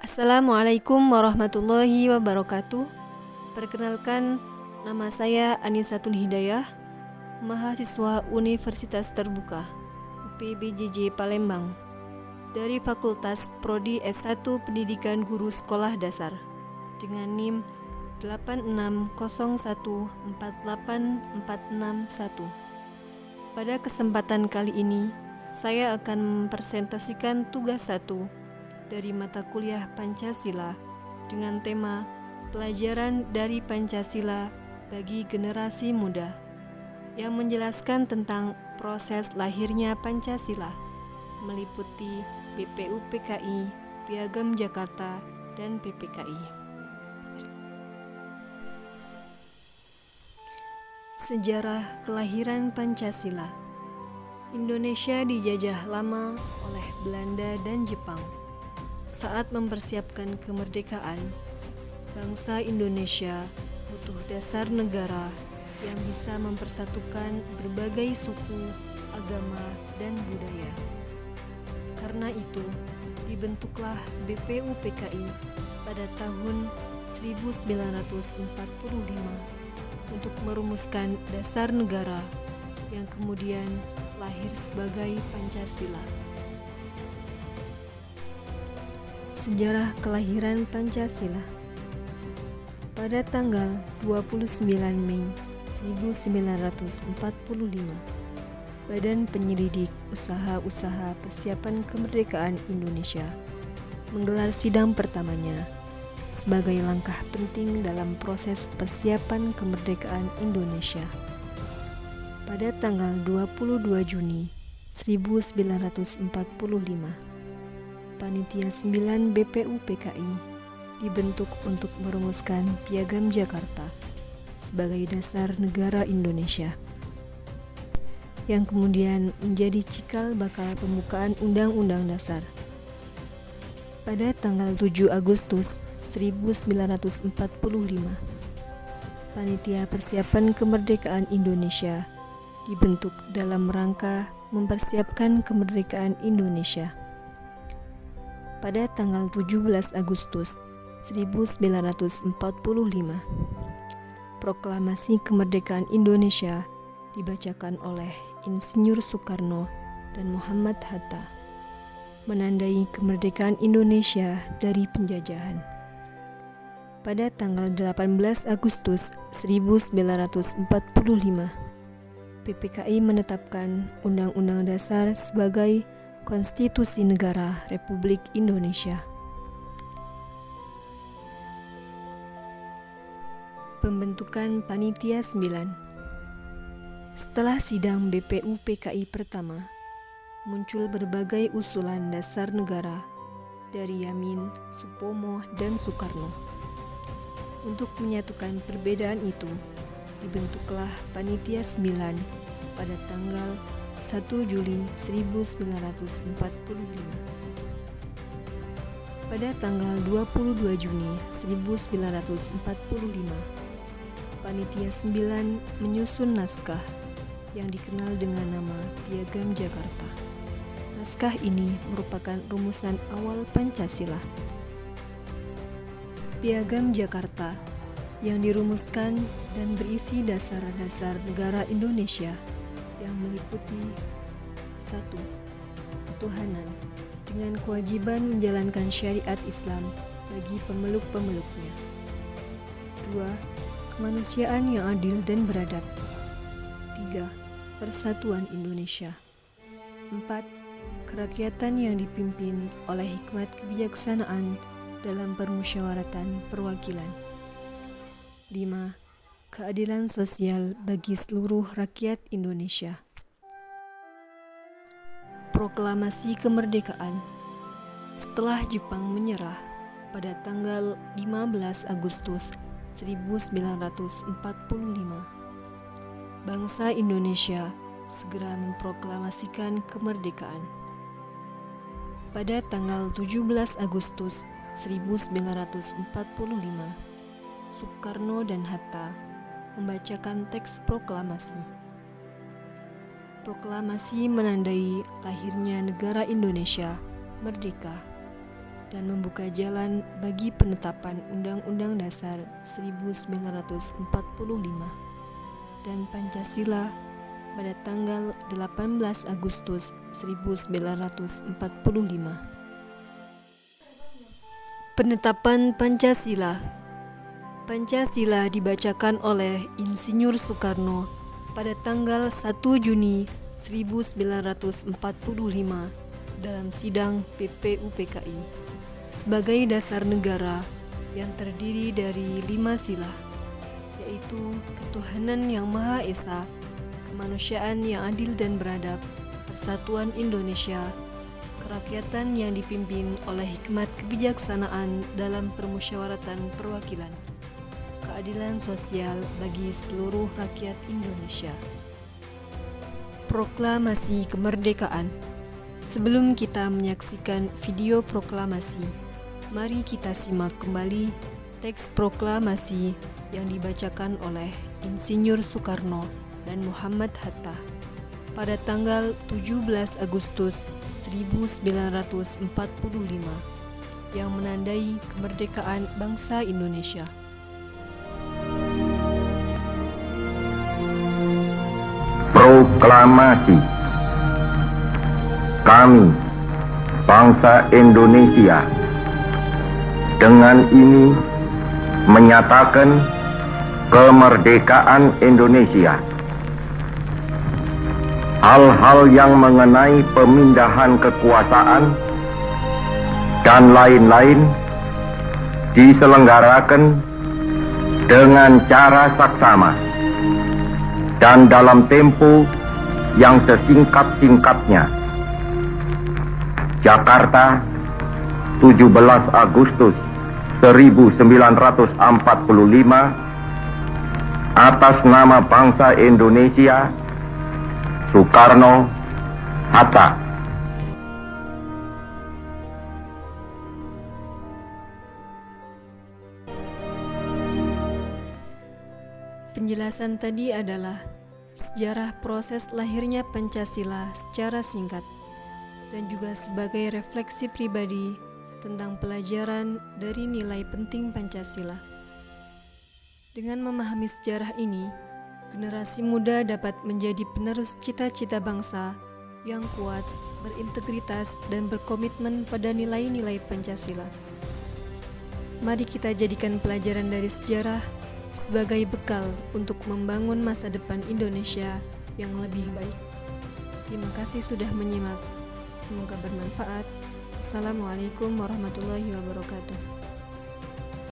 Assalamualaikum warahmatullahi wabarakatuh. Perkenalkan, nama saya Anisatul Hidayah, mahasiswa Universitas Terbuka UPBJJ Palembang dari Fakultas Prodi S1 Pendidikan Guru Sekolah Dasar dengan NIM 860148461. Pada kesempatan kali ini, saya akan mempresentasikan tugas 1 dari mata kuliah Pancasila dengan tema Pelajaran dari Pancasila bagi Generasi Muda yang menjelaskan tentang proses lahirnya Pancasila, meliputi BPUPKI, Piagam Jakarta, dan PPKI. Sejarah kelahiran Pancasila. Indonesia dijajah lama oleh Belanda dan Jepang. Saat mempersiapkan kemerdekaan, bangsa Indonesia butuh dasar negara yang bisa mempersatukan berbagai suku, agama, dan budaya. Karena itu, dibentuklah BPUPKI pada tahun 1945 untuk merumuskan dasar negara yang kemudian lahir sebagai Pancasila. Sejarah kelahiran Pancasila. Pada tanggal 29 Mei 1945, Badan Penyelidik Usaha-Usaha Persiapan Kemerdekaan Indonesia menggelar sidang pertamanya sebagai langkah penting dalam proses persiapan kemerdekaan Indonesia. Pada tanggal 22 Juni 1945, Panitia 9 BPUPKI dibentuk untuk merumuskan Piagam Jakarta sebagai dasar negara Indonesia, yang kemudian menjadi cikal bakal pembukaan Undang-Undang Dasar. Pada tanggal 7 Agustus 1945, Panitia Persiapan Kemerdekaan Indonesia dibentuk dalam rangka mempersiapkan kemerdekaan Indonesia. Pada tanggal 17 Agustus 1945, Proklamasi Kemerdekaan Indonesia dibacakan oleh Insinyur Soekarno dan Muhammad Hatta, menandai kemerdekaan Indonesia dari penjajahan. Pada tanggal 18 Agustus 1945, PPKI menetapkan Undang-Undang Dasar sebagai Konstitusi Negara Republik Indonesia. Pembentukan Panitia 9. Setelah sidang BPUPKI pertama, muncul berbagai usulan dasar negara dari Yamin, Supomo, dan Soekarno. Untuk menyatukan perbedaan itu, dibentuklah Panitia 9 pada tanggal 1 Juli 1945. Pada tanggal 22 Juni 1945, Panitia 9 menyusun naskah yang dikenal dengan nama Piagam Jakarta. Naskah ini merupakan rumusan awal Pancasila. Piagam Jakarta yang dirumuskan dan berisi dasar-dasar negara Indonesia yang meliputi 1. Ketuhanan dengan kewajiban menjalankan syariat Islam bagi pemeluk-pemeluknya. 2. Kemanusiaan yang adil dan beradab. 3. Persatuan Indonesia. 4. Kerakyatan yang dipimpin oleh hikmat kebijaksanaan dalam permusyawaratan perwakilan. 5. Keadilan sosial bagi seluruh rakyat Indonesia. Proklamasi Kemerdekaan. Setelah Jepang menyerah pada tanggal 15 Agustus 1945, bangsa Indonesia segera memproklamasikan kemerdekaan. Pada tanggal 17 Agustus 1945, Soekarno dan Hatta membacakan teks proklamasi. Proklamasi menandai lahirnya negara Indonesia merdeka. dan membuka jalan bagi penetapan Undang-Undang Dasar 1945 dan Pancasila pada tanggal 18 Agustus 1945. Penetapan Pancasila. Pancasila dibacakan oleh Insinyur Soekarno pada tanggal 1 Juni 1945 dalam sidang PPUPKI sebagai dasar negara yang terdiri dari 5 sila, yaitu ketuhanan yang Maha Esa, kemanusiaan yang adil dan beradab, persatuan Indonesia, kerakyatan yang dipimpin oleh hikmat kebijaksanaan dalam permusyawaratan perwakilan, keadilan sosial bagi seluruh rakyat Indonesia. Proklamasi Kemerdekaan. Sebelum kita menyaksikan video proklamasi, mari kita simak kembali teks proklamasi yang dibacakan oleh Insinyur Soekarno dan Muhammad Hatta pada tanggal 17 Agustus 1945 yang menandai kemerdekaan bangsa Indonesia. Proklamasi. Kami, bangsa Indonesia, dengan ini menyatakan kemerdekaan Indonesia. Hal-hal yang mengenai pemindahan kekuasaan dan lain-lain diselenggarakan dengan cara saksama dan dalam tempo yang sesingkat-singkatnya. Jakarta, 17 Agustus 1945, atas nama bangsa Indonesia, Soekarno Hatta. Penjelasan tadi adalah sejarah proses lahirnya Pancasila secara singkat dan juga sebagai refleksi pribadi tentang pelajaran dari nilai penting Pancasila. Dengan memahami sejarah ini, generasi muda dapat menjadi penerus cita-cita bangsa yang kuat, berintegritas, dan berkomitmen pada nilai-nilai Pancasila. Mari kita jadikan pelajaran dari sejarah sebagai bekal untuk membangun masa depan Indonesia yang lebih baik. Terima kasih sudah menyimak. Semoga bermanfaat. Assalamualaikum warahmatullahi wabarakatuh.